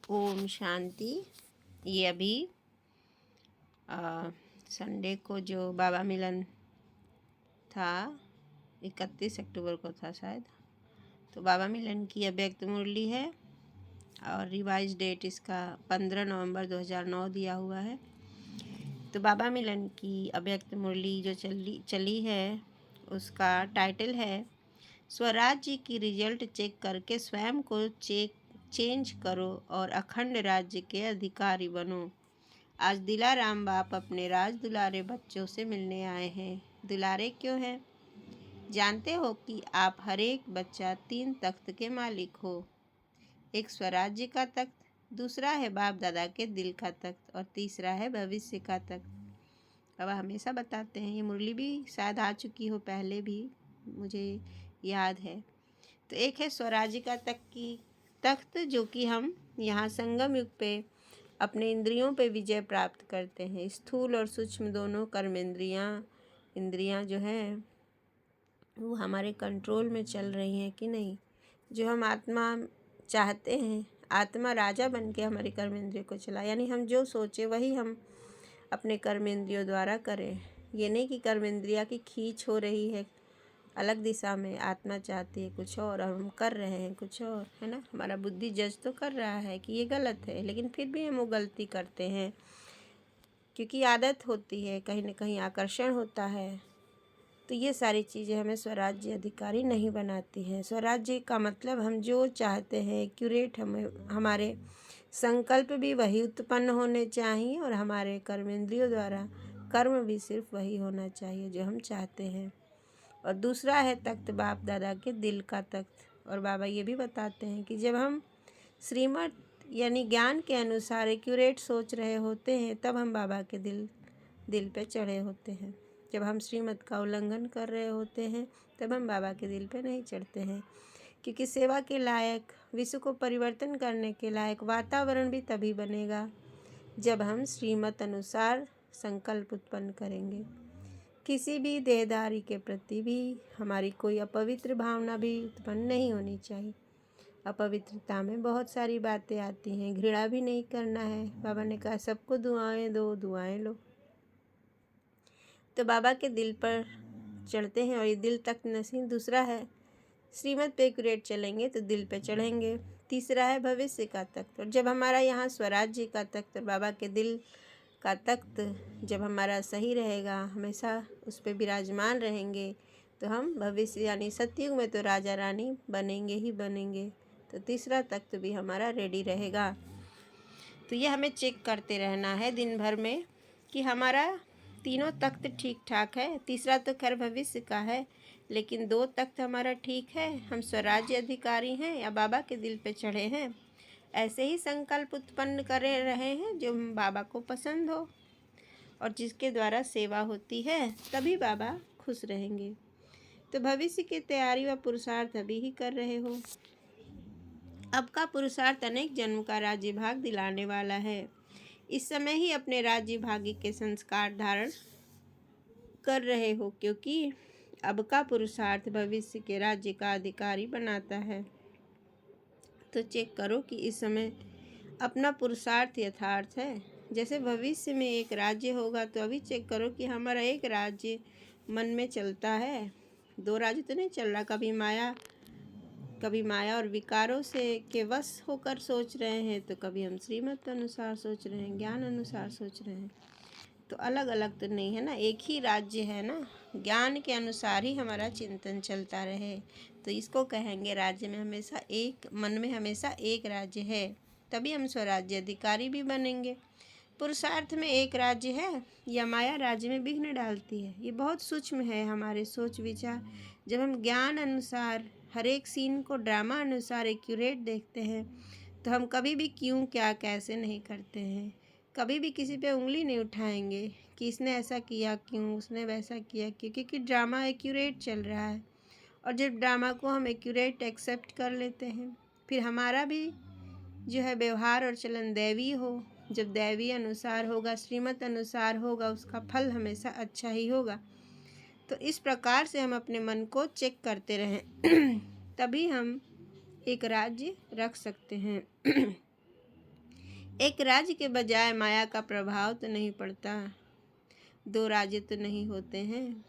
ओम शांति। ये अभी संडे को जो बाबा मिलन था, 31 अक्टूबर को था शायद, तो बाबा मिलन की अव्यक्त मुरली है और रिवाइज डेट इसका 15 नवंबर 2009 दिया हुआ है। तो बाबा मिलन की अव्यक्त मुरली जो चली है उसका टाइटल है स्वराज्य की रिजल्ट चेक करके स्वयं को चेंज करो और अखंड राज्य के अधिकारी बनो। आज दिलाराम बाप अपने राज दुलारे बच्चों से मिलने आए हैं। दुलारे क्यों हैं? जानते हो कि आप हर एक बच्चा 3 तख्त के मालिक हो। एक स्वराज्य का तख्त, दूसरा है बाप दादा के दिल का तख्त और तीसरा है भविष्य का तख्त। बाबा हमेशा बताते हैं, ये मुरली भी शायद आ चुकी हो पहले भी, मुझे याद है। तो एक है स्वराज्य का तख्त जो कि हम यहाँ संगम युग पे अपने इंद्रियों पे विजय प्राप्त करते हैं। स्थूल और सूक्ष्म दोनों इंद्रियां जो हैं वो हमारे कंट्रोल में चल रही हैं कि नहीं। जो हम आत्मा चाहते हैं, आत्मा राजा बन के हमारे कर्मेंद्रियों को चला, यानी हम जो सोचे वही हम अपने कर्मेंद्रियों द्वारा करें। ये नहीं कि कर्मेंद्रिया की खींच हो रही है अलग दिशा में, आत्मा चाहती है कुछ और हम कर रहे हैं कुछ और, है ना। हमारा बुद्धि जज तो कर रहा है कि ये गलत है, लेकिन फिर भी हम वो गलती करते हैं क्योंकि आदत होती है, कहीं ना कहीं आकर्षण होता है। तो ये सारी चीज़ें हमें स्वराज्य अधिकारी नहीं बनाती हैं। स्वराज्य का मतलब हम जो चाहते हैं एक्यूरेट हमारे संकल्प भी वही उत्पन्न होने चाहिए और हमारे कर्मेंद्रियों द्वारा कर्म भी सिर्फ वही होना चाहिए जो हम चाहते हैं। और दूसरा है तख्त बाप दादा के दिल का तख्त। और बाबा ये भी बताते हैं कि जब हम श्रीमत यानी ज्ञान के अनुसार एक्यूरेट सोच रहे होते हैं तब हम बाबा के दिल पे चढ़े होते हैं। जब हम श्रीमत का उल्लंघन कर रहे होते हैं तब हम बाबा के दिल पे नहीं चढ़ते हैं, क्योंकि सेवा के लायक, विश्व को परिवर्तन करने के लायक वातावरण भी तभी बनेगा जब हम श्रीमत अनुसार संकल्प उत्पन्न करेंगे। किसी भी देहधारी के प्रति भी हमारी कोई अपवित्र भावना भी उत्पन्न नहीं होनी चाहिए। अपवित्रता में बहुत सारी बातें आती हैं। घृणा भी नहीं करना है। बाबा ने कहा सबको दुआएं दो, दुआएं लो। तो बाबा के दिल पर चढ़ते हैं और ये दिल तक नसीब। दूसरा है श्रीमत पे एक्यूरेट चलेंगे तो दिल पे चढ़ेंगे। तीसरा है भविष्य का तख्त। और जब हमारा यहाँ स्वराज्य का तख्त और बाबा के दिल का तख्त जब हमारा सही रहेगा, हमेशा उस पर विराजमान रहेंगे, तो हम भविष्य यानी सतयुग में तो राजा रानी बनेंगे ही बनेंगे। तो तीसरा तख्त भी हमारा रेडी रहेगा। तो ये हमें चेक करते रहना है दिन भर में कि हमारा तीनों तख्त ठीक ठाक है। तीसरा तो खैर भविष्य का है, लेकिन 2 तख्त हमारा ठीक है। हम स्वराज्य अधिकारी हैं या बाबा के दिल पे चढ़े हैं। ऐसे ही संकल्प उत्पन्न कर रहे हैं जो बाबा को पसंद हो और जिसके द्वारा सेवा होती है, तभी बाबा खुश रहेंगे। तो भविष्य की तैयारी व पुरुषार्थ अभी ही कर रहे हो। अब का पुरुषार्थ अनेक जन्म का राज्य भाग दिलाने वाला है। इस समय ही अपने राज्य भाग्य के संस्कार धारण कर रहे हो, क्योंकि अब का पुरुषार्थ भविष्य के राज्य का अधिकारी बनाता है। तो चेक करो कि इस समय अपना पुरुषार्थ यथार्थ है। जैसे भविष्य में एक राज्य होगा, तो अभी चेक करो कि हमारा एक राज्य मन में चलता है। 2 राज्य तो नहीं चल रहा। कभी माया और विकारों से के वश होकर सोच रहे हैं, तो कभी हम श्रीमत अनुसार सोच रहे हैं, ज्ञान अनुसार सोच रहे हैं। तो अलग अलग तो नहीं है ना, एक ही राज्य है ना। ज्ञान के अनुसार ही हमारा चिंतन चलता रहे, तो इसको कहेंगे राज्य में हमेशा एक, मन में हमेशा एक राज्य है, तभी हम स्वराज्य अधिकारी भी बनेंगे। पुरुषार्थ में एक राज्य है या माया राज्य में विघ्न डालती है, ये बहुत सूक्ष्म है हमारे सोच विचार। जब हम ज्ञान अनुसार हर एक सीन को ड्रामा अनुसार एक्यूरेट देखते हैं, तो हम कभी भी क्यों क्या कैसे नहीं करते हैं। कभी भी किसी पे उंगली नहीं उठाएंगे कि इसने ऐसा किया क्यों, उसने वैसा किया क्यों, क्योंकि ड्रामा एक्यूरेट चल रहा है। और जब ड्रामा को हम एक्यूरेट एक्सेप्ट कर लेते हैं, फिर हमारा भी जो है व्यवहार और चलन दैवी हो। जब दैवी अनुसार होगा, श्रीमत अनुसार होगा, उसका फल हमेशा अच्छा ही होगा। तो इस प्रकार से हम अपने मन को चेक करते रहें तभी हम एक राज्य रख सकते हैं। एक राज्य के बजाय माया का प्रभाव तो नहीं पड़ता, दो राज्य तो नहीं होते हैं।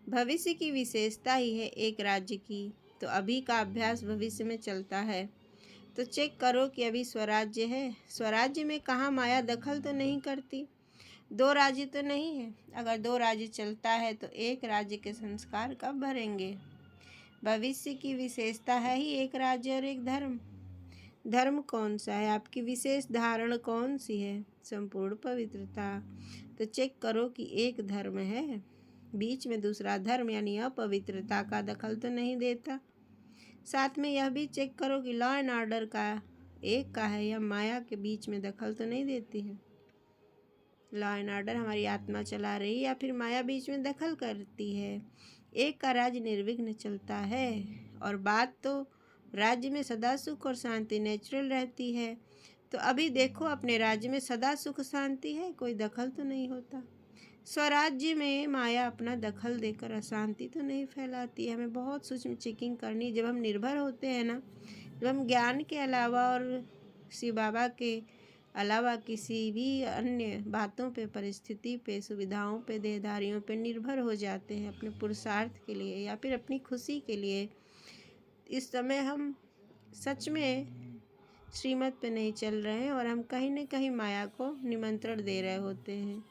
भविष्य की विशेषता ही है एक राज्य की, तो अभी का अभ्यास भविष्य में चलता है। तो चेक करो कि अभी स्वराज्य है, स्वराज्य में कहाँ माया दखल तो नहीं करती, दो राज्य तो नहीं है। अगर दो राज्य चलता है तो एक राज्य के संस्कार कब भरेंगे। भविष्य की विशेषता है ही एक राज्य और एक धर्म। धर्म कौन सा है, आपकी विशेष धारण कौन सी है, संपूर्ण पवित्रता। तो चेक करो कि एक धर्म है, बीच में दूसरा धर्म यानी अपवित्रता का दखल तो नहीं देता। साथ में यह भी चेक करो कि लॉ एंड ऑर्डर का एक का है या माया के बीच में दखल तो नहीं देती है। लॉ एंड ऑर्डर हमारी आत्मा चला रही या फिर माया बीच में दखल करती है। एक का राज्य निर्विघ्न चलता है और बात तो राज्य में सदा सुख और शांति नेचुरल रहती है। तो अभी देखो अपने राज्य में सदा सुख शांति है, कोई दखल तो नहीं होता। स्वराज्य में माया अपना दखल देकर अशांति तो नहीं फैलाती है। हमें बहुत सूक्ष्म चेकिंग करनी। जब हम निर्भर होते हैं ना, जब हम ज्ञान के अलावा और शिव बाबा के अलावा किसी भी अन्य बातों पे, परिस्थिति पे, सुविधाओं पे, देहधारियों पे निर्भर हो जाते हैं अपने पुरुषार्थ के लिए या फिर अपनी खुशी के लिए, इस समय हम सच में श्रीमत पे नहीं चल रहे हैं और हम कहीं न कहीं माया को निमंत्रण दे रहे होते हैं।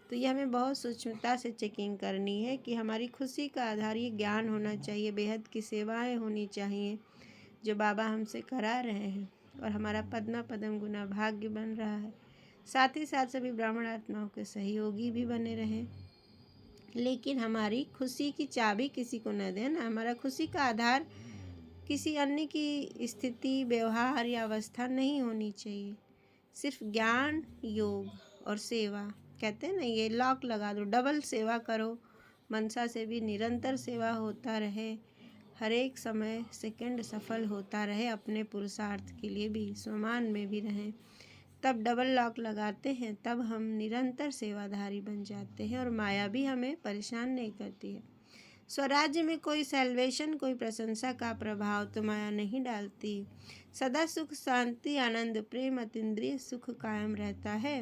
तो ये हमें बहुत सूक्ष्मता से चेकिंग करनी है कि हमारी खुशी का आधार ये ज्ञान होना चाहिए, बेहद की सेवाएं होनी चाहिए जो बाबा हमसे करा रहे हैं और हमारा पद्मा पदम गुना भाग्य बन रहा है। साथ ही साथ सभी ब्राह्मण आत्माओं के सहयोगी भी बने रहें, लेकिन हमारी खुशी की चाबी किसी को न दें ना। हमारा खुशी का आधार किसी अन्य की स्थिति, व्यवहार या अवस्था नहीं होनी चाहिए। सिर्फ ज्ञान, योग और सेवा। कहते हैं ना, ये लॉक लगा दो, डबल सेवा करो। मनसा से भी निरंतर सेवा होता रहे, हर एक समय सेकंड सफल होता रहे, अपने पुरुषार्थ के लिए भी, स्वमान में भी रहें। तब डबल लॉक लगाते हैं, तब हम निरंतर सेवाधारी बन जाते हैं और माया भी हमें परेशान नहीं करती है। स्वराज्य में कोई सेल्वेशन, कोई प्रशंसा का प्रभाव तो माया नहीं डालती। सदा सुख, शांति, आनंद, प्रेम, अतीन्द्रिय सुख कायम रहता है,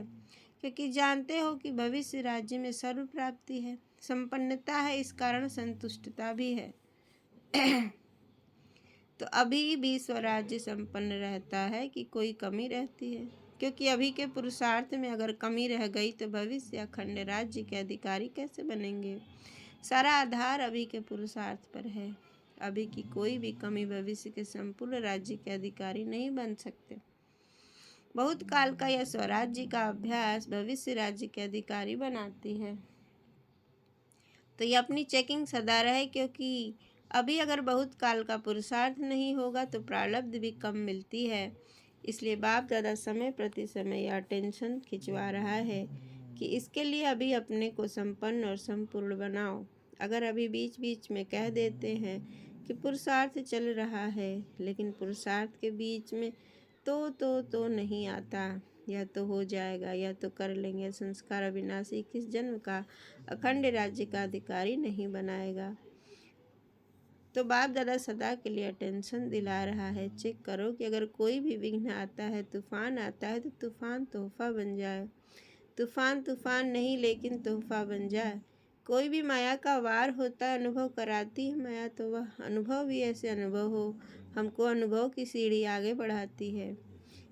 क्योंकि जानते हो कि भविष्य राज्य में सर्व प्राप्ति है, संपन्नता है, इस कारण संतुष्टता भी है। तो अभी भी स्वराज्य संपन्न रहता है कि कोई कमी रहती है, क्योंकि अभी के पुरुषार्थ में अगर कमी रह गई तो भविष्य अखंड राज्य के अधिकारी कैसे बनेंगे। सारा आधार अभी के पुरुषार्थ पर है। अभी की कोई भी कमी भविष्य के संपूर्ण राज्य के अधिकारी नहीं बन सकते। बहुत काल का यह स्वराज्य का अभ्यास भविष्य राज्य के अधिकारी बनाती है। तो ये अपनी चेकिंग सदा रहे, क्योंकि अभी अगर बहुत काल का पुरुषार्थ नहीं होगा तो प्रारब्ध भी कम मिलती है। इसलिए बाप दादा समय प्रति समय यह टेंशन खिंचवा रहा है कि इसके लिए अभी अपने को संपन्न और संपूर्ण बनाओ। अगर अभी बीच बीच में कह देते हैं कि पुरुषार्थ चल रहा है, लेकिन पुरुषार्थ के बीच में तो नहीं आता, या तो हो जाएगा या तो कर लेंगे, संस्कार अविनाशी किस जन्म का अखंड राज्य का अधिकारी नहीं बनाएगा। तो बाप दादा सदा के लिए टेंशन दिला रहा है। चेक करो कि अगर कोई भी विघ्न आता है, तूफान आता है, तो तूफान तोहफा बन जाए। तूफान नहीं, लेकिन तोहफा बन जाए। कोई भी माया का वार होता है, अनुभव कराती है माया, तो वह अनुभव भी ऐसे अनुभव हो, हमको अनुभव की सीढ़ी आगे बढ़ाती है।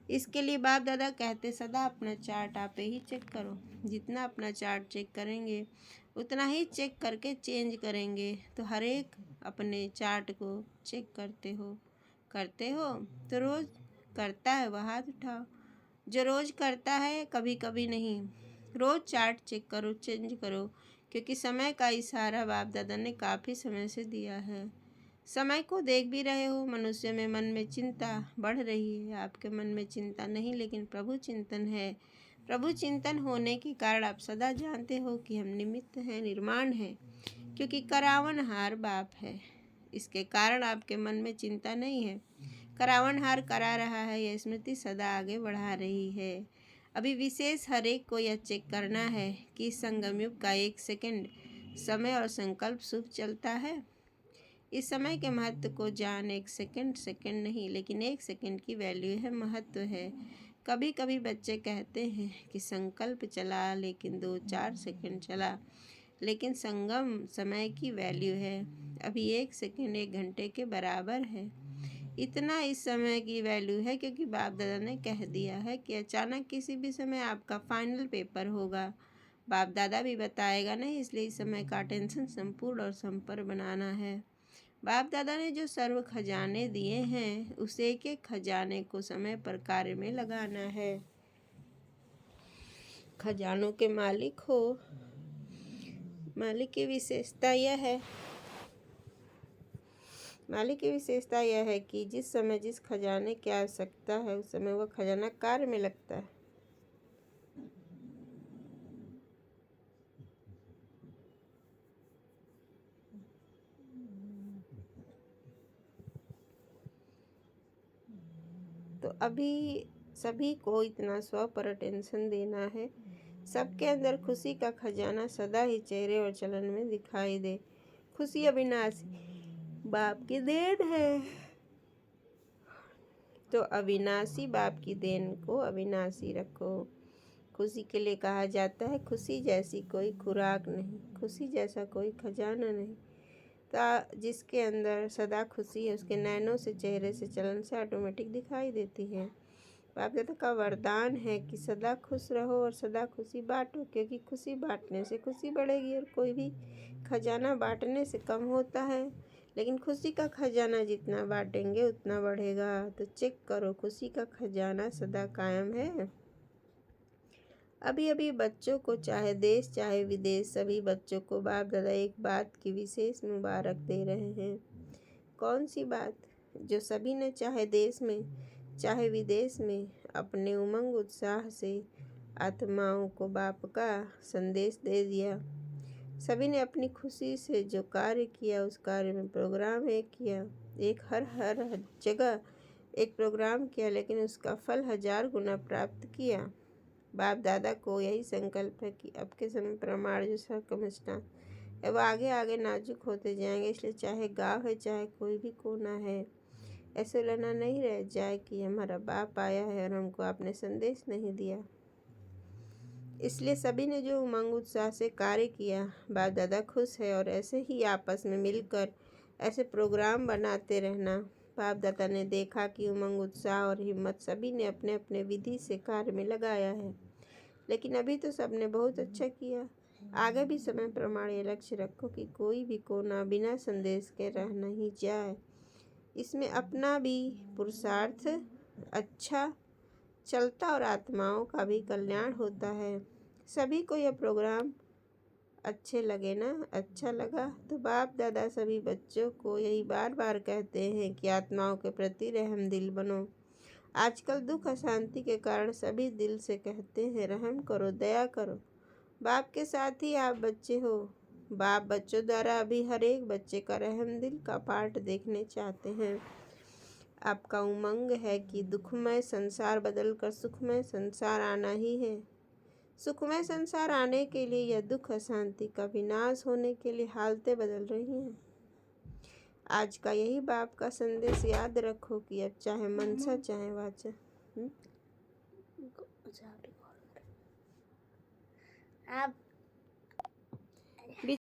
इसके लिए बाप दादा कहते सदा अपना चार्ट आप ही चेक करो। जितना अपना चार्ट चेक करेंगे उतना ही चेक करके चेंज करेंगे। तो हर एक अपने चार्ट को चेक करते हो तो रोज़ करता है वह हाथ उठाओ। जो रोज़ करता है, कभी कभी नहीं, रोज़ चार्ट चेक करो, चेंज करो, क्योंकि समय का इशारा बाप दादा ने काफ़ी समय से दिया है। समय को देख भी रहे हो, मनुष्य में मन में चिंता बढ़ रही है। आपके मन में चिंता नहीं, लेकिन प्रभु चिंतन है। प्रभु चिंतन होने के कारण आप सदा जानते हो कि हम निमित्त हैं, निर्माण है, क्योंकि करावनहार बाप है। इसके कारण आपके मन में चिंता नहीं है। करावनहार करा रहा है, यह स्मृति सदा आगे बढ़ा रही है। अभी विशेष हर एक को यह चेक करना है कि संगम युग का एक सेकंड समय और संकल्प शुभ चलता है। इस समय के महत्व को जान। एक सेकंड नहीं, लेकिन एक सेकंड की वैल्यू है, महत्व है। कभी कभी बच्चे कहते हैं कि संकल्प चला लेकिन 2-4 सेकंड चला, लेकिन संगम समय की वैल्यू है। अभी 1 सेकंड 1 घंटे के बराबर है। इतना इस समय की वैल्यू है क्योंकि बाप दादा ने कह दिया है कि अचानक किसी भी समय आपका फाइनल पेपर होगा। बाप दादा भी बताएगा नहीं, इसलिए इस समय का टेंशन संपूर्ण और संपन्न बनाना है। बाप दादा ने जो सर्व खजाने दिए हैं, उस एक एक खजाने को समय पर कार्य में लगाना है। खजानों के मालिक हो। मालिक की विशेषता यह है कि जिस समय जिस खजाने की आवश्यकता है उस समय वह खजाना कार्य में लगता है। तो अभी सभी को इतना स्व पर अटेंशन देना है। सबके अंदर खुशी का खजाना सदा ही चेहरे और चलन में दिखाई दे। खुशी अविनाशी बाप की देन है। तो अविनाशी बाप की देन को अविनाशी रखो। खुशी के लिए कहा जाता है, खुशी जैसी कोई खुराक नहीं, खुशी जैसा कोई खजाना नहीं। जिसके अंदर सदा खुशी है उसके नैनों से, चेहरे से, चलन से ऑटोमेटिक दिखाई देती है। बाप दादा का वरदान है कि सदा खुश रहो और सदा खुशी बांटो, क्योंकि खुशी बांटने से खुशी बढ़ेगी और कोई भी खजाना बांटने से कम होता है, लेकिन खुशी का खजाना जितना बांटेंगे उतना बढ़ेगा। तो चेक करो, खुशी का खजाना सदा कायम है। अभी अभी बच्चों को, चाहे देश चाहे विदेश, सभी बच्चों को बाप दादा एक बात की विशेष मुबारक दे रहे हैं। कौन सी बात? जो सभी ने चाहे देश में चाहे विदेश में अपने उमंग उत्साह से आत्माओं को बाप का संदेश दे दिया। सभी ने अपनी खुशी से जो कार्य किया उस कार्य में प्रोग्राम एक किया। एक हर जगह एक प्रोग्राम किया, लेकिन उसका फल 1000 गुना प्राप्त किया। बाप दादा को यही संकल्प है कि अब के समय प्रमाण जो सर्कमस्टांस है वो आगे आगे नाजुक होते जाएंगे। इसलिए चाहे गाँव है चाहे कोई भी कोना है, ऐसे लेना नहीं रह जाए कि हमारा बाप आया है और हमको आपने संदेश नहीं दिया। इसलिए सभी ने जो उमंग उत्साह से कार्य किया, बाप दादा खुश है। और ऐसे ही आपस में मिलकर ऐसे प्रोग्राम बनाते रहना। बाप दादा ने देखा कि उमंग उत्साह और हिम्मत सभी ने अपने अपने विधि से कार्य में लगाया है, लेकिन अभी तो सबने बहुत अच्छा किया। आगे भी समय प्रमाण ये लक्ष्य रखो कि कोई भी कोना बिना संदेश के रह नहीं जाए। इसमें अपना भी पुरुषार्थ अच्छा चलता और आत्माओं का भी कल्याण होता है। सभी को यह प्रोग्राम अच्छे लगे ना? अच्छा लगा तो बाप दादा सभी बच्चों को यही बार बार कहते हैं कि आत्माओं के प्रति रहम दिल बनो। आजकल दुख अशांति के कारण सभी दिल से कहते हैं रहम करो, दया करो। बाप के साथ ही आप बच्चे हो। बाप बच्चों द्वारा अभी हर एक बच्चे का रहम दिल का पाठ देखने चाहते हैं। आपका उमंग है कि दुखमय संसार बदलकर सुखमय संसार आना ही है। सुखमय संसार आने के लिए यह दुख अशांति का विनाश होने के लिए हालतें बदल रही हैं। आज का यही बाप का संदेश याद रखो कि अब चाहे मनसा चाहे वाचा। आप